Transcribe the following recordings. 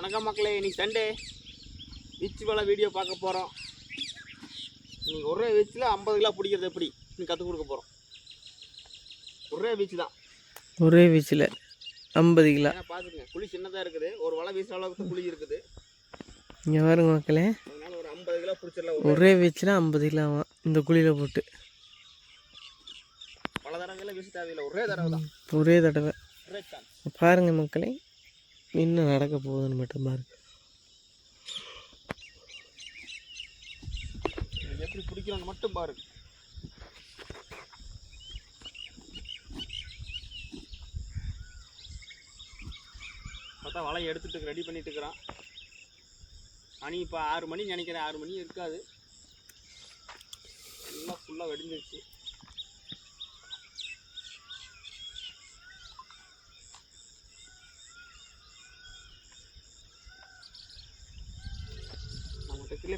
வணக்கம் மக்களே, இன்னைக்கு சண்டே வீச்சு வலை வீடியோ பார்க்க போகிறோம். இன்னைக்கு ஒரே வீச்சில் 50 கிலோ பிடிக்கிறது எப்படி இன்னைக்கு கற்றுக் கொடுக்க போகிறோம். ஒரே வீச்சு தான், ஒரே வீச்சில் 50 கிலோ. பார்த்துக்கங்க, குழி சின்னதாக இருக்குது, ஒரு வலை வீசுற அளவுக்கு குழி இருக்குது. இங்கே பாருங்க மக்களே, அதனால ஒரு 50 கிலோ பிடிச்சிடலாம். ஒரே வீச்சில் 50 கிலோ ஆகும் இந்த குழியில் போட்டு. பல தடவைலாம் வீச தேவையில்லை, ஒரே தடவை தான், ஒரே தடவை. ஒரே சான்ஸ். பாருங்க மக்களே, இன்னும் நடக்க போகுதுன்னு மட்டும் பாருங்க. எப்படி பிடிக்கிறோன்னு மட்டும் பாருங்க. பார்த்தா வலையை எடுத்துட்டு ரெடி பண்ணிட்டு இருக்கிறான். மணி இப்போ 6 மணி நினைக்கிறேன், 6 மணி இருக்காது, எல்லாம் ஃபுல்லாக வெடிஞ்சிருச்சு.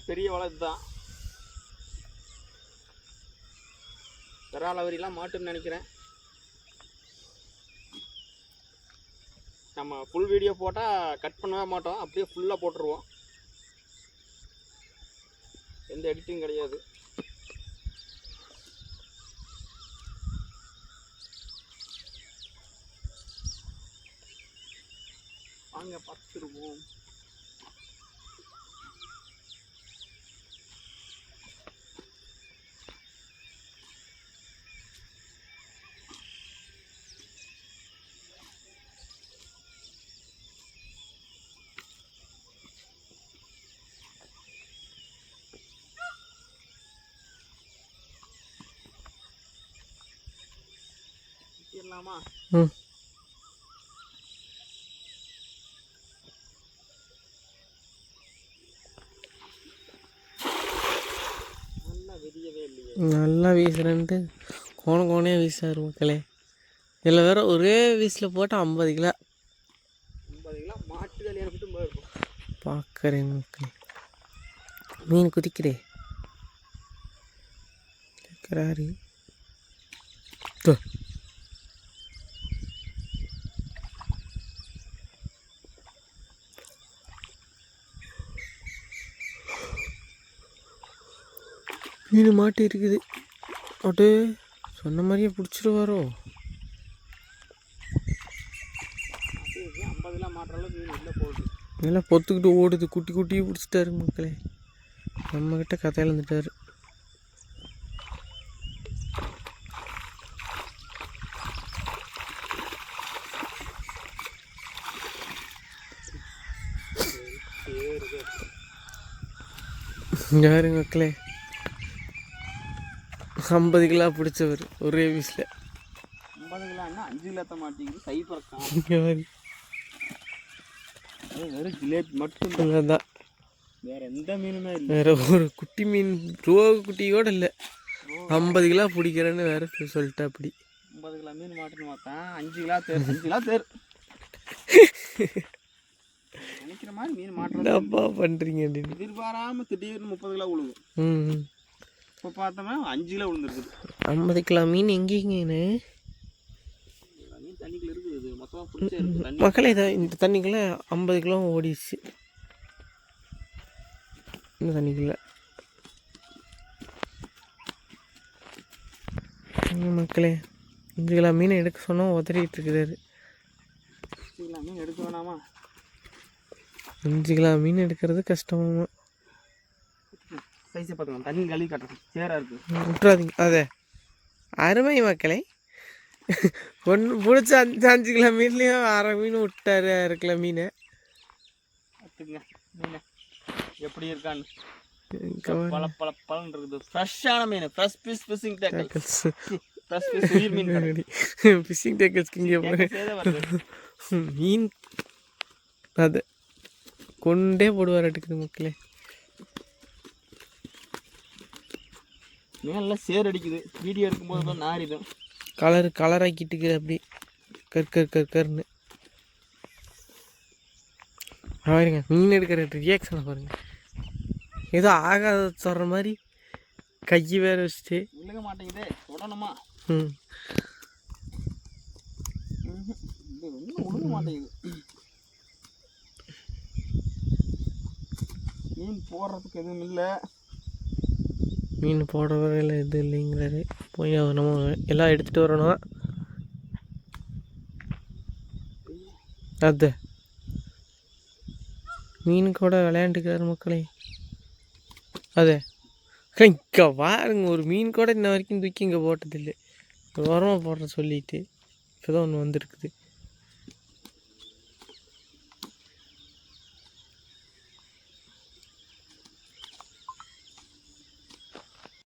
பெரிய வலை இதுதான், விரால் வரிலாம் மாட்டுன்னு நினைக்கிறேன். நம்ம ஃபுல் வீடியோ போட்டால் கட் பண்ணவே மாட்டோம், அப்படியே ஃபுல்லாக போட்டுருவோம், எந்த எடிட்டிங் கிடையாது. வாங்க பார்த்துருவோம். இல்லாமா நல்லா வெடியவே இல்லையே, நல்லா வீசுறேன்ட்டு கோணையாக வீசாரு மக்களே. இதில் வேற ஒரே வீசில் போட்டால் 50 கிலோ. 50 கிலோ மாட்டு கல்யாணம் மட்டும் போயிருக்கும். பார்க்குறேன் மக்களே, மீன் குதிக்கிறே இருக்கிறாரு. மீன் மாட்டி இருக்குது, அட்டு சொன்ன மாதிரியே பிடிச்சிருவாரோ. 50 கிலோ மாட்டுற அளவுக்கு மீன் உள்ளே போகுது, நல்லா பொத்துக்கிட்டு ஓடுது. குட்டி குட்டியை பிடிச்சிட்டாரு மக்களே, நம்மக்கிட்ட கதை இழந்துட்டாரு. யாரு மக்களே, 50 கிலோ பிடிச்சவர் ஒரே வீசில். 50 கிலோன்னா 5 கிலோ மாட்டிக்குது, சைப்பறக்கான். வெறும் ஜிலேபி மட்டும் தான், வேற எந்த மீனுமே இல்லை. வேற ஒரு குட்டி மீன் ரோகு குட்டி கூட இல்லை. 50 கிலோ பிடிக்கிறேன்னு வேற சொல்லிட்டா. அப்படி 50 கிலோ மீன் மாட்டுன்னு பார்த்தேன், 5 கிலோ தேர், 5 கிலோ தேர். நினைக்கிற மாதிரி மீன் மாட்டுறப்பா பண்ணுறீங்க அப்படின்னு எதிர்பாராம திடீர்னு 30 கிலோ விழுகும். இப்போ பார்த்தோம்னா 5 கிலோ விழுந்துருக்குது. 50 கிலோ மீன் எங்கேங்கன்னு மீன் தண்ணிக்குள்ள இருக்குது, மொத்தமாக பிடிச்சே இருக்குது மக்களே. இந்த தண்ணிக்குள்ளே 50 கிலோ ஓடிடுச்சு. இந்த தண்ணிக்குள்ள மக்களே 5 கிலோ மீன் எடுக்க சொன்னால் உதறிட்டு இருக்குதாரு. 5 கிலோ மீன் எடுக்க வேணாமா? 5 கிலோ மீன் எடுக்கிறது கஷ்டமாமா. சைஸை பார்த்துக்கலாம், தண்ணி கழுவி காட்டுறேன், சேராக இருக்குது, விட்டுறாதீங்க. அதே அருமை மக்களே, ஒன்று பிடிச்ச 5 கிலோ மீன்லேயும் 1/2 மீன் விட்டாரு. 1/2 கிலோ மீன் பார்த்துக்குங்க. மீன் எப்படி இருக்கான்னு பல பல பலன் இருக்குது. ஃப்ரெஷ்ஷான மீன், fresh piece fishing tackles, fresh piece உயிர் மீன் ஃபிஷிங் டேக்கிள்ஸ்க்கு இங்கே மீன் அது கொண்டே போடுவார் எடுக்குது மக்களே. மேலாம் சேர் அடிக்குது, வீடியோ எடுக்கும்போது தான் நாரிடும். கலராக்கிட்டு அப்படி கற்கர்னு பாருங்க. மீன் எடுக்கிற ரியாக்ஷனை பாருங்க, ஏதோ ஆகாத சொல்கிற மாதிரி கை வேற வச்சுட்டு விழுக மாட்டேங்குதே, தொடணுமா? விழுக மாட்டேங்குது. மீன் போடுறதுக்கு எதுவும் இல்லை. மீன் போடுற வரையில் எதுவும் இல்லைங்கிறாரு. போய் நம்ம எல்லாம் எடுத்துகிட்டு வரணும். அது மீன் கூட விளையாண்டுக்கிறாரு மக்களே. அதே இங்கே பாருங்க, ஒரு மீன் கூட இன்ன வரைக்கும் தூக்கி இங்கே போட்டதில்லை. ஓரமாக போடுற சொல்லிட்டு இப்போ தான் ஒன்று வந்துருக்குது.